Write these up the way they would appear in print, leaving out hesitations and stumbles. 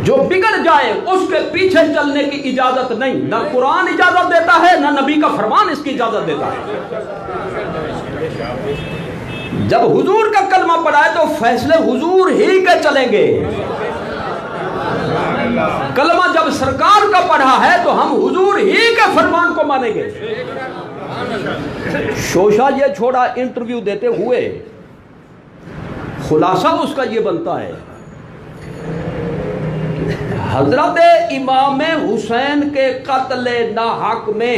جو بگڑ جائے اس کے پیچھے چلنے کی اجازت نہیں، نہ قرآن اجازت دیتا ہے نہ نبی کا فرمان اس کی اجازت دیتا ہے۔ جب حضور کا کلمہ پڑھا ہے تو فیصلے حضور ہی کے چلیں گے۔ کلمہ جب سرکار کا پڑھا ہے تو ہم حضور ہی کے فرمان کو مانیں گے۔ شوشا یہ چھوڑا انٹرویو دیتے ہوئے، خلاصہ اس کا یہ بنتا ہے، حضرت امام حسین کے قتل ناحق میں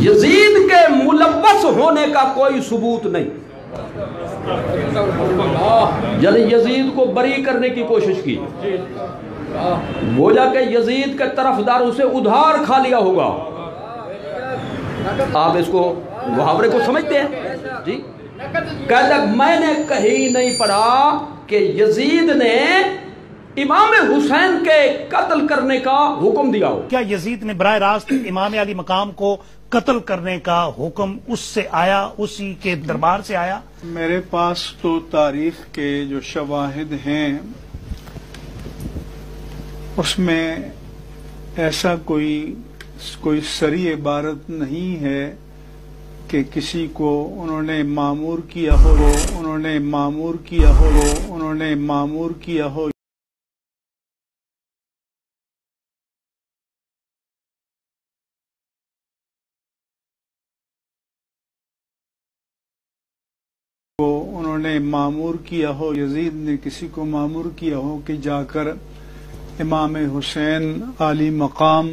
یزید کے ملوث ہونے کا کوئی ثبوت نہیں، یعنی یزید کو بری کرنے کی کوشش کی، گویا کہ یزید کے طرفداروں سے ادھار کھا لیا ہوگا۔ آپ اس کو محاورے کو سمجھتے ہیں جی؟ کہتے ہیں میں نے کہیں نہیں پڑھا کہ یزید نے امام حسین کے قتل کرنے کا حکم دیا ہو۔ کیا یزید نے براہ راست امام علی مقام کو قتل کرنے کا حکم اس سے آیا، اسی کے دربار سے آیا؟ میرے پاس تو تاریخ کے جو شواہد ہیں اس میں ایسا کوئی صریح عبارت نہیں ہے کہ کسی کو انہوں نے مامور کیا ہو، انہوں نے مامور کیا ہو، انہوں نے مامور کیا ہو۔ انہوں نے معمور کیا ہو، یزید نے کسی کو معمور کیا ہو کہ جا کر امام حسین علی مقام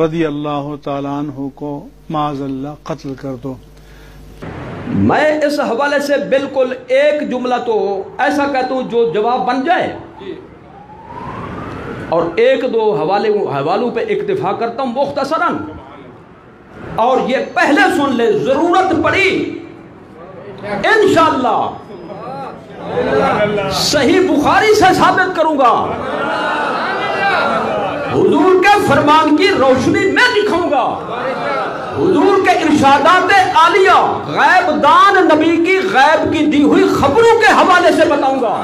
رضی اللہ تعالیٰ عنہ کو معاذ اللہ قتل کر دو۔ میں اس حوالے سے بالکل ایک جملہ تو ایسا کہتا ہوں جو جواب بن جائے، اور ایک دو حوالوں پہ اکتفا کرتا ہوں مختصراً، اور یہ پہلے سن لے، ضرورت پڑی انشاءاللہ صحیح بخاری سے ثابت کروں گا، حضور کے فرمان کی روشنی میں دکھاؤں گا، حضور کے ارشادات عالیہ غیب دان نبی کی غیب کی دی ہوئی خبروں کے حوالے سے بتاؤں گا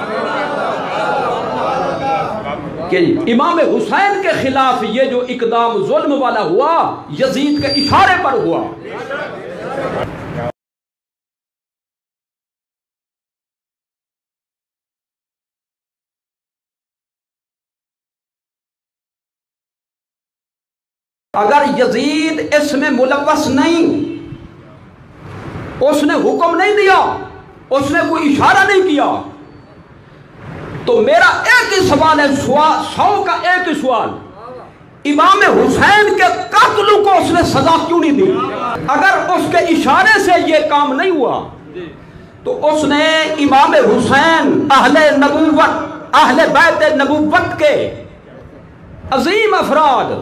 کہ امام حسین کے خلاف یہ جو اقدام ظلم والا ہوا یزید کے اشارے پر ہوا۔ اگر یزید اس میں ملوث نہیں، اس نے حکم نہیں دیا، اس نے کوئی اشارہ نہیں کیا، تو میرا ایک ہی سوال ہے، 100 کا ایک ہی سوال، امام حسین کے قتل کو اس نے سزا کیوں نہیں دی؟ اگر اس کے اشارے سے یہ کام نہیں ہوا تو اس نے امام حسین اہل نبوت، اہل بیت نبوت کے عظیم افراد،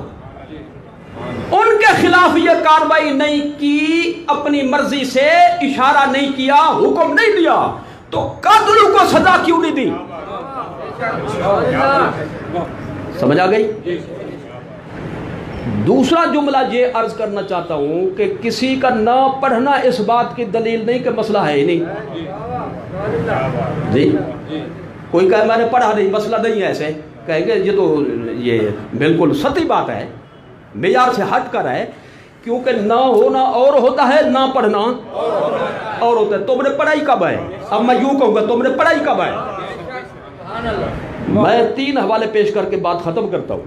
ان کے خلاف یہ کارروائی نہیں کی، اپنی مرضی سے اشارہ نہیں کیا، حکم نہیں دیا، تو قتل کو سزا کیوں نہیں دی؟ سمجھ آ گئی؟ دوسرا جملہ یہ عرض کرنا چاہتا ہوں کہ کسی کا نہ پڑھنا اس بات کی دلیل نہیں کہ مسئلہ ہے ہی نہیں جی۔ کوئی کہے میں نے پڑھا نہیں، مسئلہ نہیں ہے، ایسے کہیں گے یہ بالکل سطحی بات ہے، معیار سے ہٹ کر ہے، کیونکہ نہ ہونا اور ہوتا ہے، نہ پڑھنا اور ہوتا ہے۔ تم نے پڑھائی کب ہے؟ اب میں یوں کہوں گا تم نے پڑھائی کب ہے؟ میں 3 حوالے پیش کر کے بات ختم کرتا ہوں۔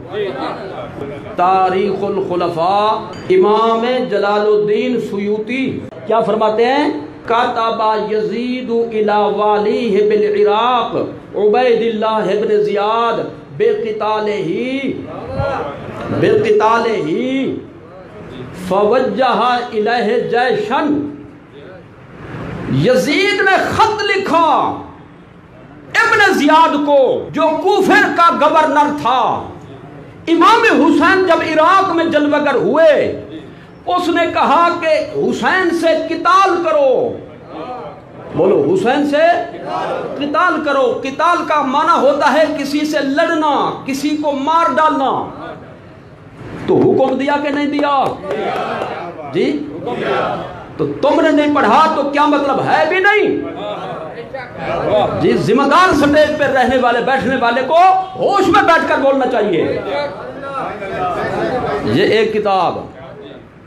تاریخ الخلفاء، امام جلال الدین سیوطی کیا فرماتے ہیں؟ کاتب یزید الی والیہ بالعراق عبید اللہ ابن زیاد بقتالہ فوجہ الیہ جیشن۔ یزید نے خط لکھا ابن زیاد کو جو کوفہ کا گورنر تھا، امام حسین جب عراق میں جلوہ گر ہوئے اس نے کہا کہ حسین سے قتال کرو، بولو حسین سے قتال کرو۔ قتال کا معنی ہوتا ہے کسی سے لڑنا، کسی کو مار ڈالنا۔ تو حکم دیا کہ نہیں دیا جی؟ تو تم نے نہیں پڑھا تو کیا مطلب ہے بھی نہیں؟ جی ذمہ دار سٹیج پر رہنے والے بیٹھنے والے کو ہوش میں بیٹھ کر بولنا چاہیے. یہ ایک کتاب،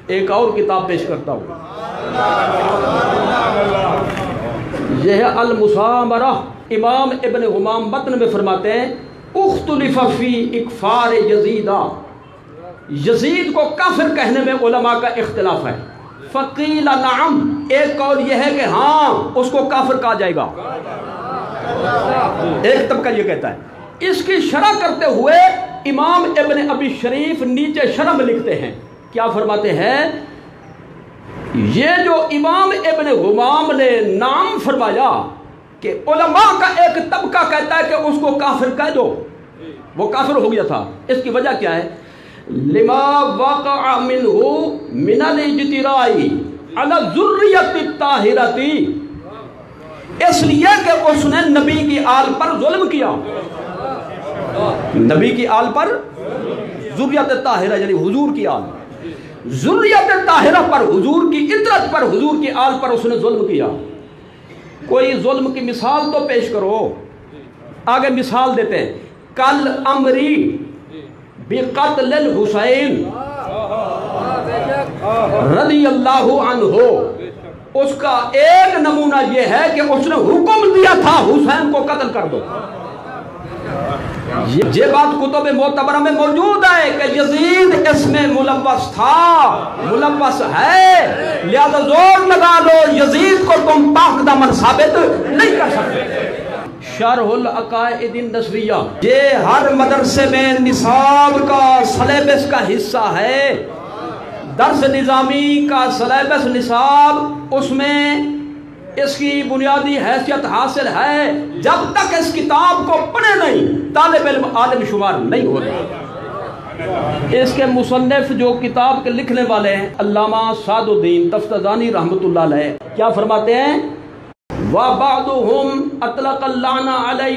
ایک اور کتاب پیش کرتا ہوں. یہ ہے المسامرہ. امام ابن حمام متن میں فرماتے ہیں اختلف فی اکفار یزیدہ، یزید کو کافر کہنے میں علماء کا اختلاف ہے. فقیل نعم، ایک قول یہ ہے کہ ہاں اس کو کافر کہا جائے گا. ایک طبقہ یہ کہتا ہے. اس کی شرح کرتے ہوئے امام ابن ابی شریف نیچے شرح میں لکھتے ہیں، کیا فرماتے ہیں؟ یہ جو امام ابن حمام نے نام فرمایا کہ علماء کا ایک طبقہ کہتا ہے کہ اس کو کافر کہہ دو، وہ کافر ہو گیا تھا. اس کی وجہ کیا ہے؟ لما وقع منہ من الاجترائی علی ذریۃ الطاہرۃ، اس لیے کہ اس نے نبی کی آل پر ظلم کیا. نبی کی آل پر، ذریۃ طاہرہ یعنی حضور کی آل، ذریۃ طاہرہ پر، حضور کی عطرت پر، حضور کی آل پر اس نے ظلم کیا. کوئی ظلم کی مثال تو پیش کرو. آگے مثال دیتے ہیں، کل امری بقتل الحسین رضی اللہ عنہ، اس کا ایک نمونہ یہ ہے کہ اس نے حکم دیا تھا حسین کو قتل کر دو. یہ بات کتب معتبرہ میں موجود ہے کہ یزید اس میں ملوث تھا، ملوث ہے، لہذا زور لگا لو یزید کو تم پاک دامن ثابت نہیں کر سکتے. شرح العقائد النسویہ، یہ ہر مدرسے میں نصاب کا سلیبس کا حصہ ہے. درس نظامی کا سلیبس نصاب، اس میں اس کی بنیادی حیثیت حاصل ہے. جب تک اس کتاب کو پڑھے نہیں طالب علم عالم شمار نہیں ہوتا. اس کے مصنف جو کتاب کے لکھنے والے ہیں علامہ سعد الدین تفتزانی رحمۃ اللہ علیہ، کیا فرماتے ہیں؟ وَبَعْضُهُمْ أَطْلَقَ اللَّعْنَ عَلَيْهِ،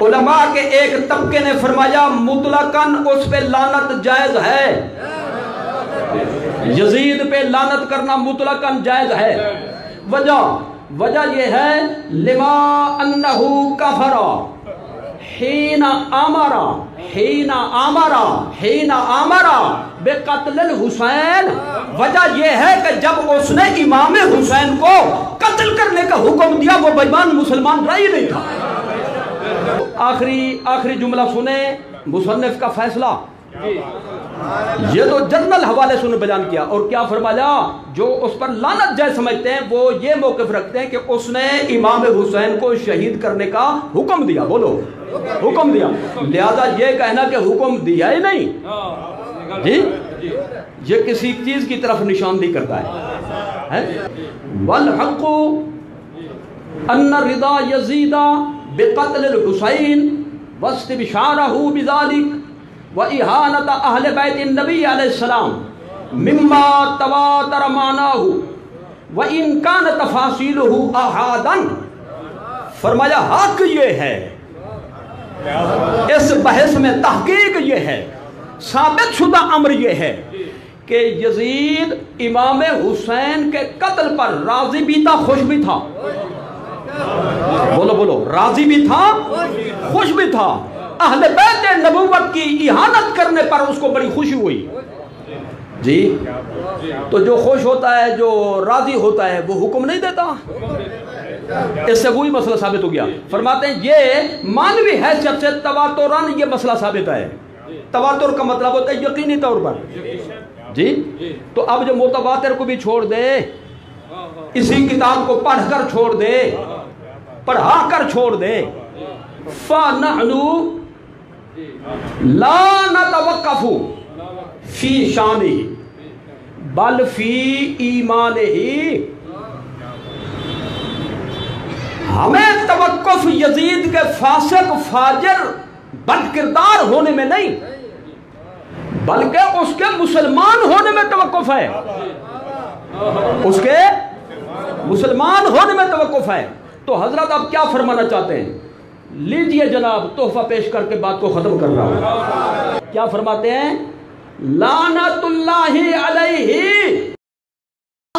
علماء کے ایک طبقے نے فرمایا مطلقاً اس پہ لعنت جائز ہے، یزید پہ لعنت کرنا مطلقاً جائز ہے. وجہ یہ ہے لما انہو کفر حین آمرا بقتل الحسین. وجہ یہ ہے کہ جب اس نے امام حسین کو قتل کرنے کا حکم دیا وہ بےمان مسلمان رہی نہیں تھا. آخری جملہ سنیں مصنف کا فیصلہ. یہ تو جنرل حوالے سے بیان کیا اور کیا فرمایا؟ جو اس پر لعنت جائز سمجھتے ہیں وہ یہ موقف رکھتے ہیں کہ اس نے امام حسین کو شہید کرنے کا حکم دیا. بولو حکم دیا، لہذا یہ کہنا کہ حکم دیا ہی نہیں جی یہ کسی چیز کی طرف نشاندہی کرتا ہے. والحق ان رضا یزید بقتل الحسین واستبشارہ بذلک وإہانت اہل بیت النبی علیہ السلام مما تواتر معناہ وإن کان تفاصیلہ احاداً. فرمایا حق یہ ہے، اس بحث میں تحقیق یہ ہے، ثابت شدہ امر یہ ہے کہ یزید امام حسین کے قتل پر راضی بھی تھا، خوش بھی تھا. بولو راضی بھی تھا، خوش بھی تھا. اہل بیت نبوت کی اہانت کرنے پر اس کو بڑی خوشی ہوئی. جی تو جو خوش ہوتا ہے، جو راضی ہوتا ہے، وہ حکم نہیں دیتا. اس سے وہی مسئلہ ثابت ہو گیا. فرماتے ہیں یہ مانوی حیثیت سے تواتران یہ مسئلہ ثابت ہے. تواتر کا مطلب ہوتا ہے یقینی طور پر. جی تو اب جو متواتر کو بھی چھوڑ دے، اسی کتاب کو پڑھ کر چھوڑ دے، پڑھا کر چھوڑ دے، فَنَحْنُ لا نتوقف فی شانہ بل فی ایمانہ. ہمیں توقف یزید کے فاسق فاجر بد کردار ہونے میں نہیں بلکہ اس کے مسلمان ہونے میں توقف ہے. اس کے مسلمان ہونے میں توقف ہے. تو حضرت آپ کیا فرمانا چاہتے ہیں؟ لیجئے جناب تحفہ پیش کر کے بات کو ختم کر رہا ہوں. کیا فرماتے ہیں؟ لعنت اللہ علیہ